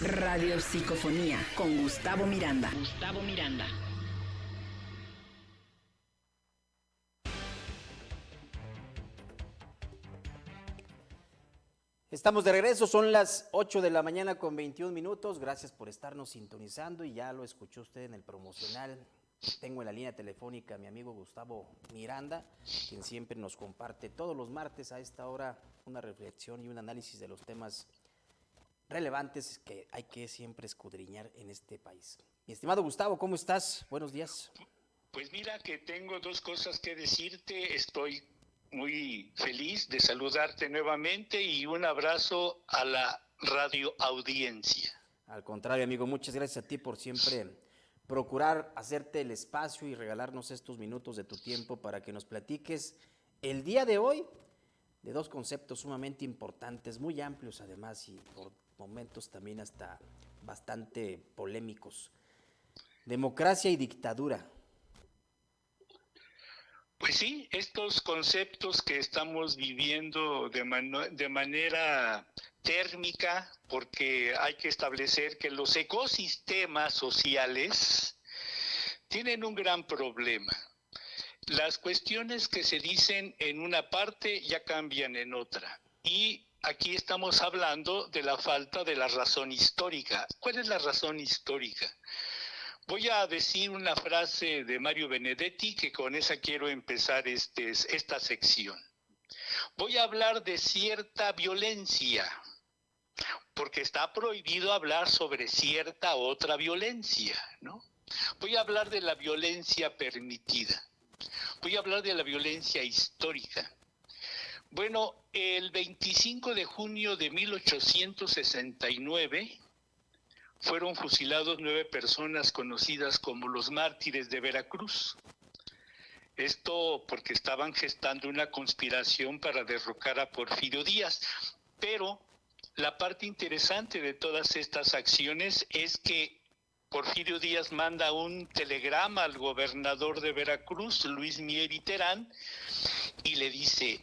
Radio Psicofonía con Gustavo Miranda. Estamos de regreso, son las 8 de la mañana con 21 minutos. Gracias por estarnos sintonizando y ya lo escuchó usted en el promocional. Tengo en la línea telefónica a mi amigo Gustavo Miranda, quien siempre nos comparte todos los martes a esta hora una reflexión y un análisis de los temas relevantes que hay que siempre escudriñar en este país. Mi estimado Gustavo, ¿cómo estás? Buenos días. Pues mira que tengo dos cosas que decirte. Estoy muy feliz de saludarte nuevamente y un abrazo a la radio audiencia. Al contrario, amigo, muchas gracias a ti por siempre procurar hacerte el espacio y regalarnos estos minutos de tu tiempo para que nos platiques el día de hoy de dos conceptos sumamente importantes, muy amplios además y por momentos también hasta bastante polémicos. Democracia y dictadura. Pues sí, estos conceptos que estamos viviendo de manera térmica, porque hay que establecer que los ecosistemas sociales tienen un gran problema. Las cuestiones que se dicen en una parte ya cambian en otra. Y aquí estamos hablando de la falta de la razón histórica. ¿Cuál es la razón histórica? Voy a decir una frase de Mario Benedetti, que con esa quiero empezar esta sección. Voy a hablar de cierta violencia, porque está prohibido hablar sobre cierta otra violencia, ¿no? Voy a hablar de la violencia permitida. Voy a hablar de la violencia histórica. Bueno, el 25 de junio de 1869... fueron fusilados 9 personas conocidas como los mártires de Veracruz. Esto porque estaban gestando una conspiración para derrocar a Porfirio Díaz. Pero la parte interesante de todas estas acciones es que Porfirio Díaz manda un telegrama al gobernador de Veracruz, Luis Mier y Terán, y le dice: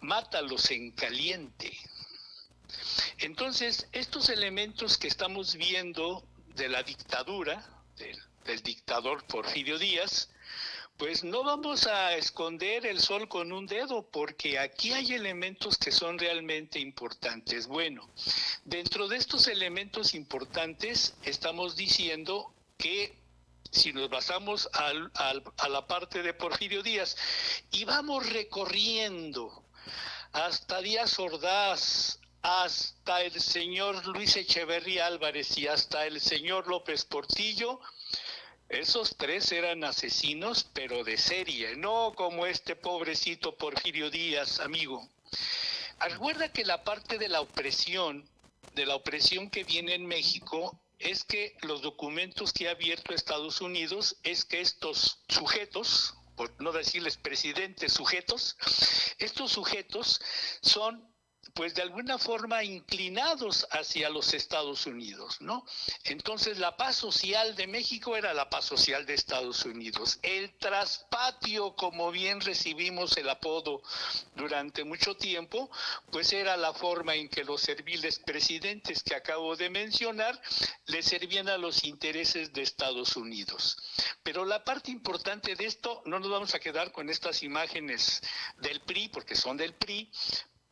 mátalos en caliente. Entonces, estos elementos que estamos viendo de la dictadura, del dictador Porfirio Díaz, pues no vamos a esconder el sol con un dedo, porque aquí hay elementos que son realmente importantes. Bueno, dentro de estos elementos importantes estamos diciendo que si nos basamos a la parte de Porfirio Díaz y vamos recorriendo hasta Díaz Ordaz, hasta el señor Luis Echeverría Álvarez y hasta el señor López Portillo, esos tres eran asesinos, pero de serie, no como este pobrecito Porfirio Díaz, amigo. Recuerda que la parte de la opresión que viene en México, es que los documentos que ha abierto Estados Unidos, es que estos sujetos, por no decirles presidentes, estos sujetos son, pues de alguna forma, inclinados hacia los Estados Unidos, ¿no? Entonces la paz social de México era la paz social de Estados Unidos. El traspatio, como bien recibimos el apodo durante mucho tiempo, pues era la forma en que los serviles presidentes que acabo de mencionar le servían a los intereses de Estados Unidos. Pero la parte importante de esto, no nos vamos a quedar con estas imágenes del PRI, porque son del PRI.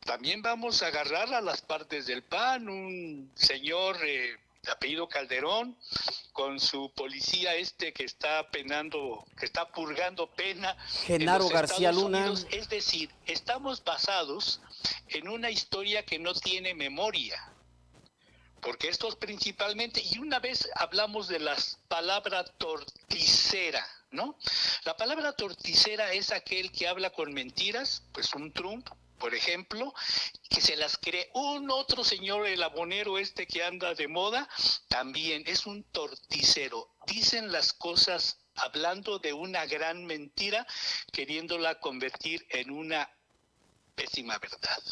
También vamos a agarrar a las partes del PAN, un señor de apellido Calderón, con su policía que está penando, que está purgando pena. Genaro García Luna. Es decir, estamos basados en una historia que no tiene memoria. Porque estos principalmente, y una vez hablamos de la palabra torticera, ¿no? La palabra torticera es aquel que habla con mentiras, pues un Trump, por ejemplo, que se las cree. Un otro señor, el abonero que anda de moda, también es un torticero. Dicen las cosas hablando de una gran mentira, queriéndola convertir en una pésima verdad.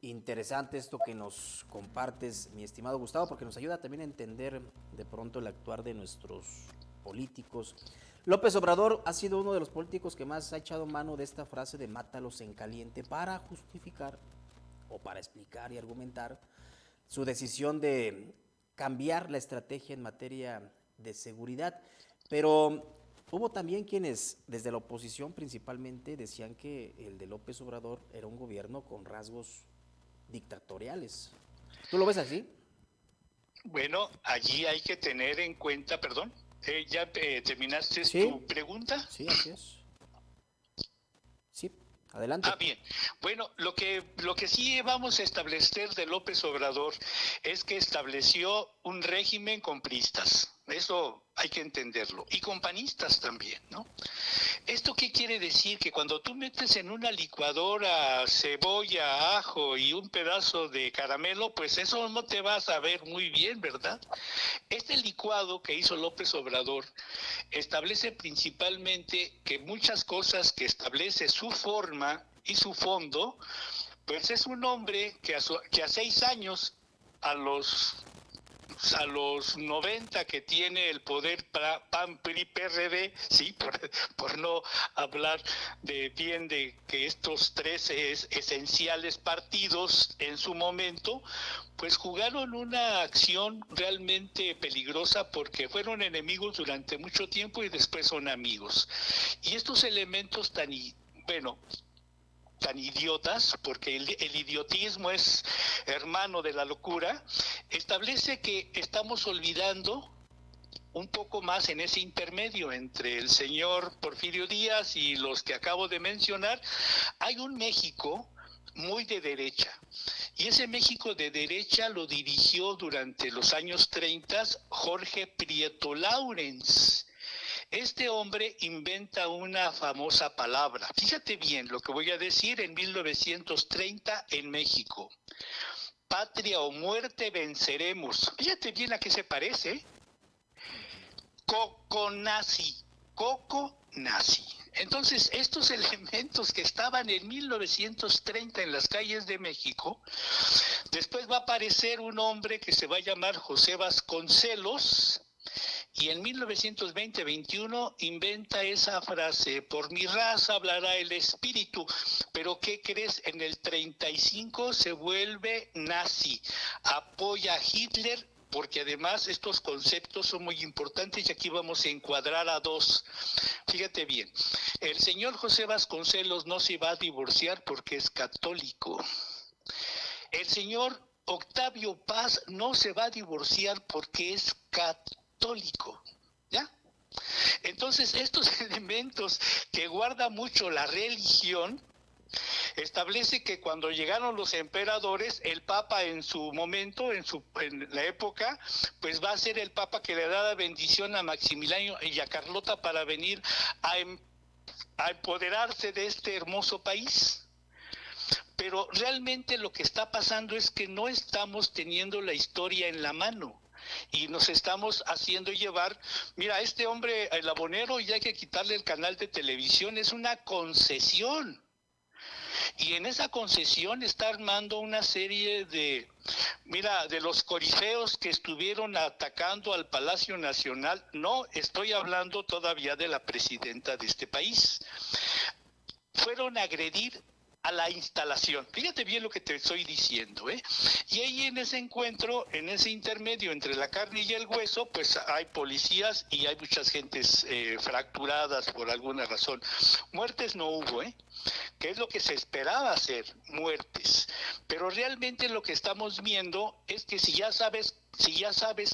Interesante esto que nos compartes, mi estimado Gustavo, porque nos ayuda también a entender de pronto el actuar de nuestros políticos. López Obrador ha sido uno de los políticos que más ha echado mano de esta frase de mátalos en caliente para justificar o para explicar y argumentar su decisión de cambiar la estrategia en materia de seguridad, pero hubo también quienes desde la oposición principalmente decían que el de López Obrador era un gobierno con rasgos dictatoriales. ¿Tú lo ves así? Bueno, allí hay que tener en cuenta, perdón, ¿ya terminaste Sí. tu pregunta? Sí, así es. Sí, adelante. Bien. Bueno, lo que sí vamos a establecer de López Obrador es que estableció un régimen con priistas. Eso hay que entenderlo. Y con panistas también, ¿no? ¿Esto qué quiere decir? Que cuando tú metes en una licuadora cebolla, ajo y un pedazo de caramelo, pues eso no te va a saber muy bien, ¿verdad? Este licuado que hizo López Obrador establece principalmente que muchas cosas que establece su forma y su fondo, pues es un hombre que a 6 años, a los 90 que tiene el poder PAN, PRI, PRD, sí, por no hablar bien de que estos tres esenciales partidos en su momento, pues jugaron una acción realmente peligrosa porque fueron enemigos durante mucho tiempo y después son amigos. Y estos elementos tan idiotas, porque el idiotismo es hermano de la locura, establece que estamos olvidando un poco más en ese intermedio entre el señor Porfirio Díaz y los que acabo de mencionar. Hay un México muy de derecha, y ese México de derecha lo dirigió durante los años 30 Jorge Prieto Laurens. Este hombre inventa una famosa palabra. Fíjate bien lo que voy a decir en 1930 en México. Patria o muerte venceremos. Fíjate bien a qué se parece. Coco-nazi. Coco-nazi. Entonces, estos elementos que estaban en 1930 en las calles de México, después va a aparecer un hombre que se va a llamar José Vasconcelos, y en 1920-21 inventa esa frase: por mi raza hablará el espíritu. Pero ¿qué crees? En el 35 se vuelve nazi, apoya a Hitler, porque además estos conceptos son muy importantes y aquí vamos a encuadrar a dos. Fíjate bien, el señor José Vasconcelos no se va a divorciar porque es católico. El señor Octavio Paz no se va a divorciar porque es católico, ¿ya? Entonces, estos elementos que guarda mucho la religión, establece que cuando llegaron los emperadores, el Papa en su momento, en la época, pues va a ser el Papa que le da la bendición a Maximiliano y a Carlota para venir a empoderarse de este hermoso país. Pero realmente lo que está pasando es que no estamos teniendo la historia en la mano y nos estamos haciendo llevar. Mira, este hombre, el abonero, ya hay que quitarle el canal de televisión, es una concesión. Y en esa concesión está armando una serie de los corifeos que estuvieron atacando al Palacio Nacional. No estoy hablando todavía de la presidenta de este país. Fueron a agredir a la instalación. Fíjate bien lo que te estoy diciendo, ¿eh? Y ahí en ese encuentro, en ese intermedio entre la carne y el hueso, pues hay policías y hay muchas gentes fracturadas por alguna razón. Muertes no hubo, ¿eh? Que es lo que se esperaba hacer, muertes. Pero realmente lo que estamos viendo es que si ya sabes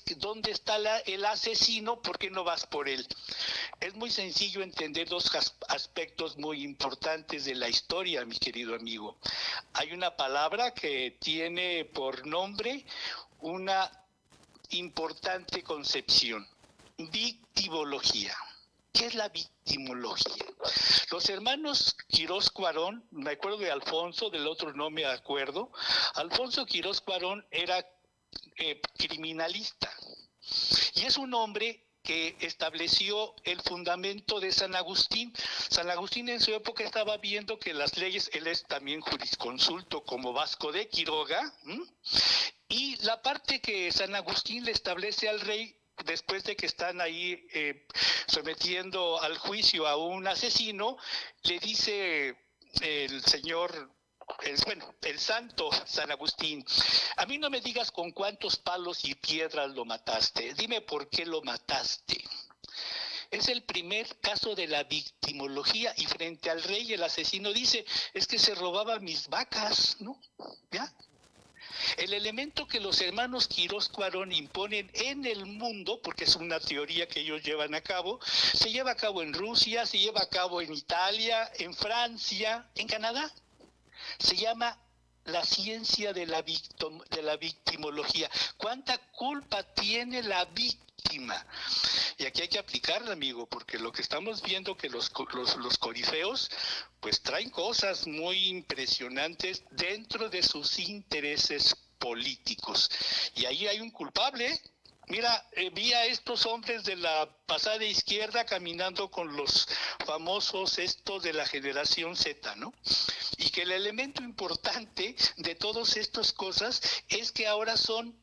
que dónde está el asesino, ¿por qué no vas por él? Es muy sencillo entender dos aspectos muy importantes de la historia, mi querido amigo. Hay una palabra que tiene por nombre una importante concepción: victimología. ¿Qué es la victimología? Los hermanos Quirós Cuarón, me acuerdo de Alfonso, del otro no me acuerdo. Alfonso Quirós Cuarón era criminalista y es un hombre que estableció el fundamento de San Agustín. San Agustín en su época estaba viendo que las leyes, él es también jurisconsulto como Vasco de Quiroga, y la parte que San Agustín le establece al rey después de que están ahí sometiendo al juicio a un asesino, le dice el señor el santo San Agustín, a mí no me digas con cuántos palos y piedras lo mataste, dime por qué lo mataste. Es el primer caso de la victimología y frente al rey el asesino dice, es que se robaba mis vacas, ¿no? ¿Ya? El elemento que los hermanos Quirós Cuarón imponen en el mundo, porque es una teoría que ellos llevan a cabo, se lleva a cabo en Rusia, se lleva a cabo en Italia, en Francia, en Canadá. Se llama la ciencia de la victimología. ¿Cuánta culpa tiene la víctima? Y aquí hay que aplicarla, amigo, porque lo que estamos viendo que los corifeos pues traen cosas muy impresionantes dentro de sus intereses políticos. Y ahí hay un culpable. Mira, vi a estos hombres de la pasada izquierda caminando con los famosos estos de la generación Z, ¿no? Y que el elemento importante de todas estas cosas es que ahora son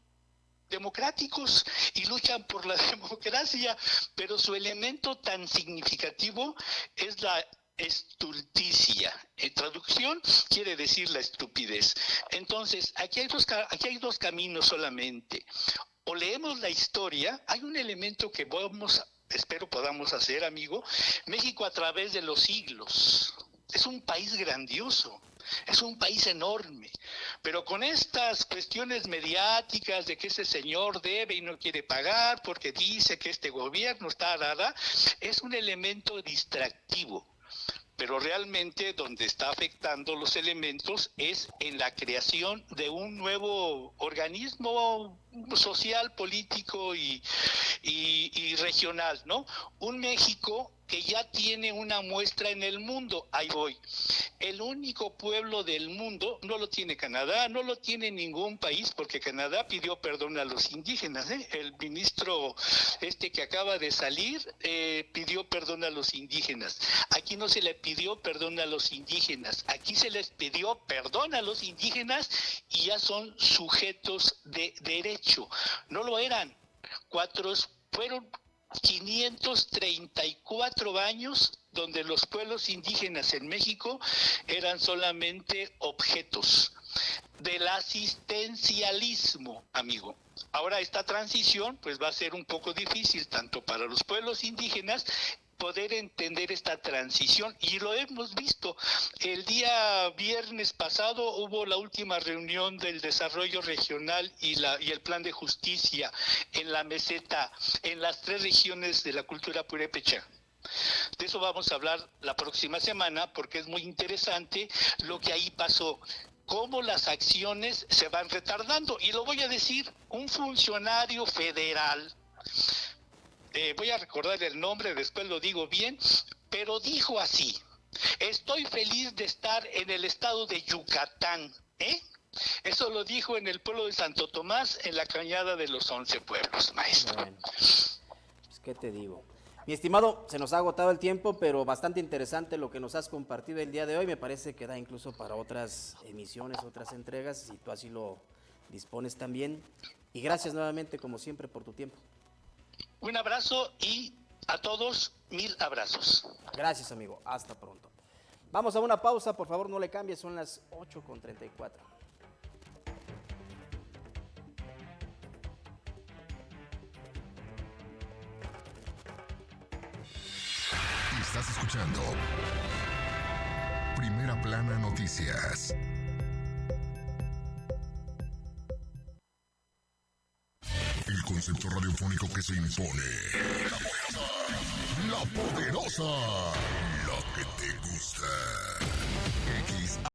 democráticos y luchan por la democracia, pero su elemento tan significativo es la estulticia. En traducción quiere decir la estupidez. Entonces, aquí hay dos caminos solamente. O leemos la historia, hay un elemento que espero podamos hacer, amigo. México a través de los siglos. Es un país grandioso. Es un país enorme, pero con estas cuestiones mediáticas de que ese señor debe y no quiere pagar porque dice que este gobierno está, es un elemento distractivo. Pero realmente donde está afectando los elementos es en la creación de un nuevo organismo social, político y regional, ¿no? Un México que ya tiene una muestra en el mundo. Ahí voy. El único pueblo del mundo, no lo tiene Canadá, no lo tiene ningún país, porque Canadá pidió perdón a los indígenas, ¿eh? El ministro que acaba de salir pidió perdón a los indígenas. Aquí no se le pidió perdón a los indígenas, aquí se les pidió perdón a los indígenas y ya son sujetos de derecho. No lo eran. Fueron 534 años donde los pueblos indígenas en México eran solamente objetos del asistencialismo, amigo. Ahora esta transición pues va a ser un poco difícil tanto para los pueblos indígenas poder entender esta transición, y lo hemos visto. El día viernes pasado hubo la última reunión del desarrollo regional y el plan de justicia en la meseta, en las 3 regiones de la cultura purépecha. De eso vamos a hablar la próxima semana porque es muy interesante lo que ahí pasó, cómo las acciones se van retardando. Y lo voy a decir, un funcionario federal, voy a recordar el nombre, después lo digo bien, pero dijo así: estoy feliz de estar en el estado de Yucatán, Eso lo dijo en el pueblo de Santo Tomás, en la cañada de los 11 pueblos, maestro. Bueno, pues, ¿qué te digo? Mi estimado, se nos ha agotado el tiempo, pero bastante interesante lo que nos has compartido el día de hoy. Me parece que da incluso para otras emisiones, otras entregas, si tú así lo dispones también. Y gracias nuevamente, como siempre, por tu tiempo. Un abrazo y a todos 1000 abrazos. Gracias, amigo. Hasta pronto. Vamos a una pausa, por favor, no le cambies, son las 8:34. Estás escuchando Primera Plana Noticias. El concepto radiofónico que se impone. La Poderosa.